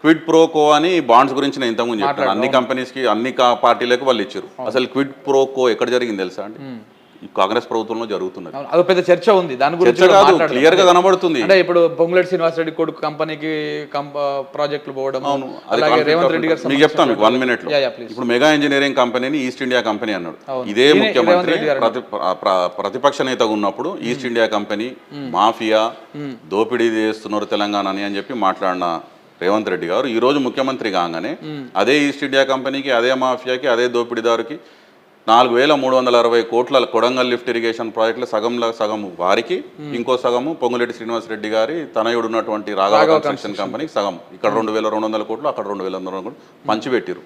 Quid pro quo అని bonds గురించి నేను ఇంతకుముందు చెప్పాను. అన్ని కంపెనీస్కి అన్ని పార్టీలకు వాళ్ళు ఇచ్చారు. అసలు క్విడ్ ప్రోకో ఎక్కడ జరిగింది తెలుసా అండి? కాంగ్రెస్ ప్రభుత్వంలో జరుగుతున్నది. అది పెద్ద చర్చ ఉంది, దాని గురించి క్లియర్ గా కనబడుతుంది. అంటే ఇప్పుడు పొంగులేటి శ్రీనివాసరెడ్డి కొడుకు కంపెనీకి ప్రాజెక్టులు పోవడం. అలాగే రేవంత్ రెడ్డి గారు మీకు చెప్తాను మీకు 1 minute లో. ఇప్పుడు మెగా ఇంజనీరింగ్ కంపెనీని ఈస్ట్ ఇండియా కంపెనీ అన్నాడు. ఇదే ముఖ్యమంత్రి ప్రతిపక్ష నేతగా ఉన్నప్పుడు ఈస్ట్ ఇండియా కంపెనీ మాఫియా దోపిడీ చేస్తున్నారు తెలంగాణని అని చెప్పి మాట్లాడిన రేవంత్ రెడ్డి గారు ఈ రోజు ముఖ్యమంత్రి కాగానే అదే ఈస్ట్ ఇండియా కంపెనీకి, అదే మాఫియాకి, అదే దోపిడీదారుకి 4,360 కోట్ల కొడంగల్ లిఫ్ట్ ఇరిగేషన్ ప్రాజెక్టులు సగము వారికి, ఇంకో సగము పొంగులేటి శ్రీనివాసరెడ్డి గారి తనయుడు ఉన్నటువంటి రాఘవ కన్స్ట్రక్షన్ కంపెనీకి సగం. ఇక్కడ 2,200 కోట్లు, అక్కడ 2,200 కోట్లు పంచిపెట్టిరు.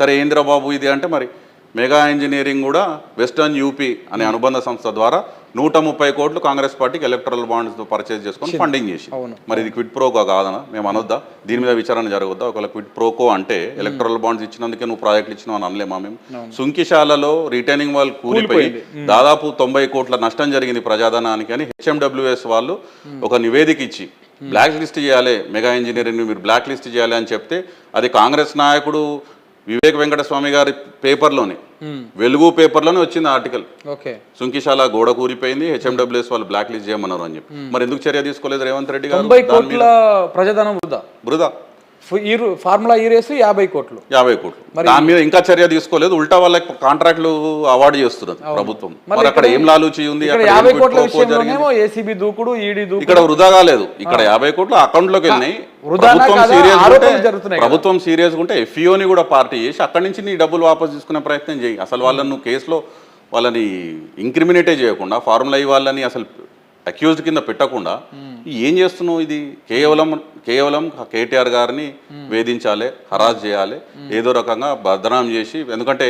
సరే ఏంద్రబాబు ఇది అంటే మరి మెగా ఇంజనీరింగ్ కూడా వెస్టర్న్ యూపీ అనే అనుబంధ సంస్థ ద్వారా 130 కోట్లు కాంగ్రెస్ పార్టీకి ఎలక్టరల్ బాండ్స్ పర్చేజ్ చేసుకొని ఫండింగ్ చేసి, మరి ఇది క్విడ్ ప్రోకో కాదనా? మేము అనొద్దా? దీని మీద విచారణ జరగొద్దా? ఒకవేళ క్విడ్ ప్రోకో అంటే ఎలక్టరల్ బాండ్స్ ఇచ్చినందుకే నువ్వు ప్రాజెక్టులు ఇచ్చినావు అని అనలేమా మేము? సుంకిశాలలో రిటైనింగ్ వాళ్ళు కూలిపోయి దాదాపు 90 కోట్ల నష్టం జరిగింది ప్రజాధనానికి అని హెచ్ఎండబ్ల్యూఎస్ వాళ్ళు ఒక నివేదిక ఇచ్చి బ్లాక్ లిస్ట్ చేయాలి, మెగా ఇంజనీరింగ్ మీరు బ్లాక్ లిస్ట్ చేయాలి అని చెప్తే అది కాంగ్రెస్ నాయకుడు వివేక్ వెంకటస్వామి గారి పేపర్లోనే, వెలుగు పేపర్లోనే వచ్చింది ఆర్టికల్. సుంకిశాల గోడ కూలిపోయింది, హెచ్ఎండబ్ల్యూఎస్ వాళ్ళు బ్లాక్ లిస్ట్ చేయమన్నారు అని చెప్పి. మరి ఎందుకు చర్య తీసుకోలేదు రేవంత్ రెడ్డి గారు? 90 కోట్ల ప్రజాధనం వృధా. ఫార్ములా యూరియస్ 50 కోట్లు. దాని మీద ఇంకా చర్య తీసుకోలేదు. ఉల్టా వాళ్ళకి కాంట్రాక్ట్లు అవార్డు చేస్తున్నారు ప్రభుత్వం. మరి అక్కడ ఏం లాలూచి ఉంది? ఇక్కడ వృధా కాలేదు. ఇక్కడ 50 కోట్లు అకౌంట్ లోకి వెళ్ళినాయి. ప్రభుత్వం సీరియస్ ఉంటే ఎఫ్ఈఓని కూడా పార్టీ చేసి అక్కడి నుంచి నీ డబ్బులు వాపసు తీసుకునే ప్రయత్నం చేయి. అసలు వాళ్ళని నువ్వు కేసులో వాళ్ళని ఇంక్రిమినేటే చేయకుండా, ఫార్ములా వాళ్ళని అసలు అక్యూజ్డ్ కింద పెట్టకుండా ఏం చేస్తున్నావు? ఇది కేవలం కేటీఆర్ గారిని వేధించాలి, హరాస్ చేయాలి, ఏదో రకంగా బదనాం చేసి. ఎందుకంటే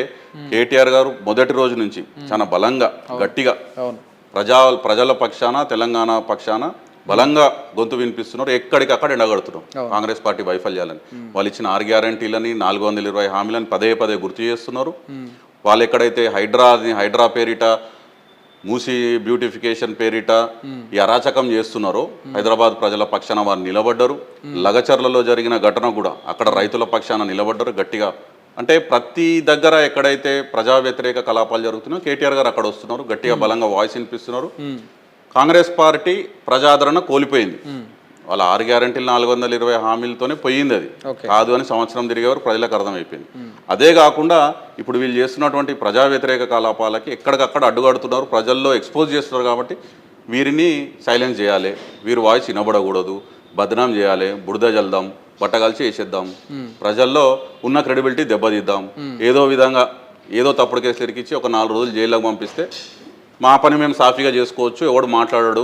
కేటీఆర్ గారు మొదటి రోజు నుంచి చాలా బలంగా గట్టిగా ప్రజల పక్షాన, తెలంగాణ పక్షాన బలంగా గొంతు వినిపిస్తున్నారు. ఎక్కడికక్కడ ఎండగడుతున్నారు కాంగ్రెస్ పార్టీ వైఫల్యాలని. వాళ్ళు ఇచ్చిన 6 గ్యారంటీలని, 420 హామీలని పదే గుర్తు చేస్తున్నారు. వాళ్ళు ఎక్కడైతే హైడ్రా పేరిట, మూసీ బ్యూటిఫికేషన్ పేరిట ఈ అరాచకం చేస్తున్నారో హైదరాబాద్ ప్రజల పక్షాన వారు నిలబడ్డారు. లగచర్లలో జరిగిన ఘటన కూడా అక్కడ రైతుల పక్షాన నిలబడ్డారు గట్టిగా. అంటే ప్రతి దగ్గర ఎక్కడైతే ప్రజా వ్యతిరేక కలాపాలు జరుగుతున్నాయో కేటీఆర్ గారు అక్కడ వస్తున్నారు, గట్టిగా బలంగా వాయిస్ వినిపిస్తున్నారు. కాంగ్రెస్ పార్టీ ప్రజాదరణ కోల్పోయింది. వాళ్ళ 6 గ్యారంటీలు 420 హామీలతోనే పోయింది. అది కాదు అని సంవత్సరం తిరిగేవారు ప్రజలకు అర్థమైపోయింది. అదే కాకుండా ఇప్పుడు వీళ్ళు చేస్తున్నటువంటి ప్రజా వ్యతిరేక కలాపాలకి ఎక్కడికక్కడ అడ్డుగడుతున్నారు, ప్రజల్లో ఎక్స్పోజ్ చేస్తున్నారు. కాబట్టి వీరిని సైలెన్స్ చేయాలి, వీరి వాయిస్ వినబడకూడదు, బదనాం చేయాలి, బురద జల్దాం, బట్టగలిచి వేసేద్దాం, ప్రజల్లో ఉన్న క్రెడిబిలిటీ దెబ్బతీద్దాం. ఏదో విధంగా ఏదో తప్పుడు కేసు ఇరికిచ్చి ఒక 4 రోజులు జైల్లోకి పంపిస్తే మా పని మేము సాఫీగా చేసుకోవచ్చు, ఎవడు మాట్లాడాడు